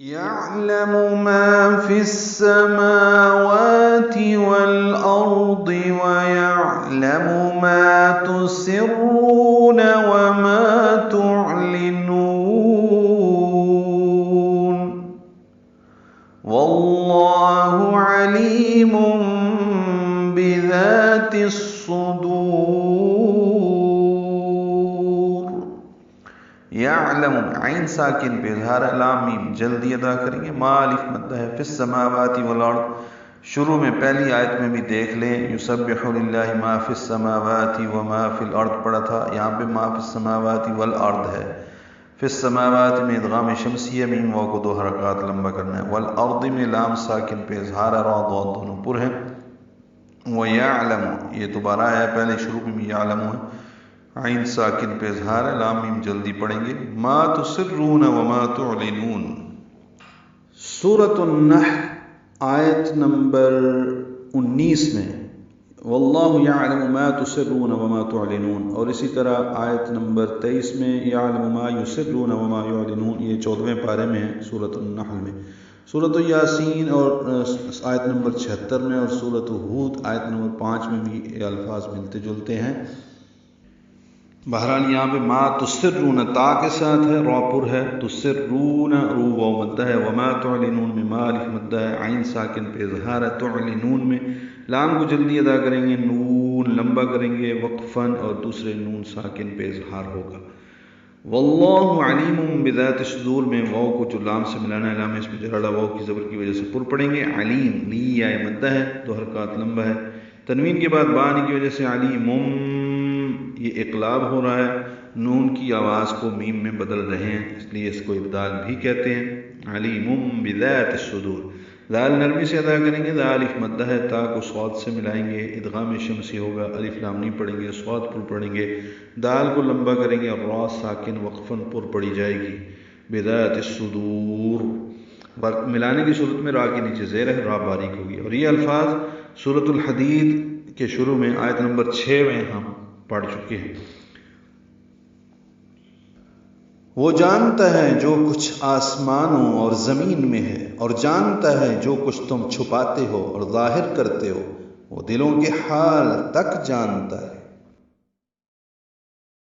يعلم ما في السماوات والأرض ويعلم ما تسرون وما تعلنون والله عليم بذات الصدور. یعلم عین ساکن پہ اظہار لام میم جلدی ادا کریں گے. ما الف مدہ ہے. فی السماوات والارض شروع میں پہلی آیت میں بھی دیکھ لیں یسبح للہ ما فی السماوات وما فی الارض پڑھا تھا، یہاں پہ ما فی السماوات والارض ہے. فی السماوات میں ادغام شمسیہ میم واو کو 2 حرکات لمبا کرنا ہے. والارض میں لام ساکن پہ اظہار را ضاد دونوں پر ہیں. ویعلم یہ دوبارہ ہے، پہلے شروع میں بھی یعلم ہے، عین ساکن پہ اظہار ہے، لام میم جلدی پڑھیں گے. ما تسرون وما تعلنون. سورۃ النحل آیت نمبر 19 میں واللہ یعلم ما تسرون وما تعلنون، اور اسی طرح آیت نمبر 23 میں یعلم ما یسرون وما یعلنون. یہ 14ویں پارے میں ہے سورۃ النحل میں. سورۃ یاسین اور آیت نمبر 76 میں اور سورۃ ہود آیت نمبر 5 میں بھی یہ الفاظ ملتے جلتے ہیں. بہرحال یہاں پہ ما تسرون تا کے ساتھ ہے، را پر ہے، تسرون رو واو مدہ ہے، وما تعلنون میں ما الف مدہ ہے، عین ساکن پہ اظہار ہے. تعلنون میں لام کو جلدی ادا کریں گے، نون لمبا کریں گے وقفاً، اور دوسرے نون ساکن پہ اظہار ہوگا. واللہ علیم بذات الصدور میں واو کو جو لام سے ملانا ہے، لام اس میں جڑا واو کی زبر کی وجہ سے پر پڑیں گے. علیم لی یا مدہ ہے، 2 حرکات لمبا ہے. تنوین کے بعد با آنے کی وجہ سے علیم یہ اقلاب ہو رہا ہے، نون کی آواز کو میم میں بدل رہے ہیں، اس لیے اس کو ابدال بھی کہتے ہیں. علیم بذات الصدور. دال نرمی سے ادا کریں گے، دال الف مدہ ہے، تا کو صاد سے ملائیں گے، ادغام شمسی ہوگا، الف لام نہیں پڑھیں گے، صاد پر پڑھیں گے، دال کو لمبا کریں گے اور را ساکن وقفاً پر پڑھی جائے گی. بذات الصدور ملانے کی صورت میں را کے نیچے زیر ہے، را باریک ہوگی. اور یہ الفاظ سورۃ الحدید کے شروع میں آیت نمبر 6 میں ہم پڑھ چکے ہیں. وہ جانتا ہے جو کچھ آسمانوں اور زمین میں ہے، اور جانتا ہے جو کچھ تم چھپاتے ہو اور ظاہر کرتے ہو، وہ دلوں کے حال تک جانتا ہے.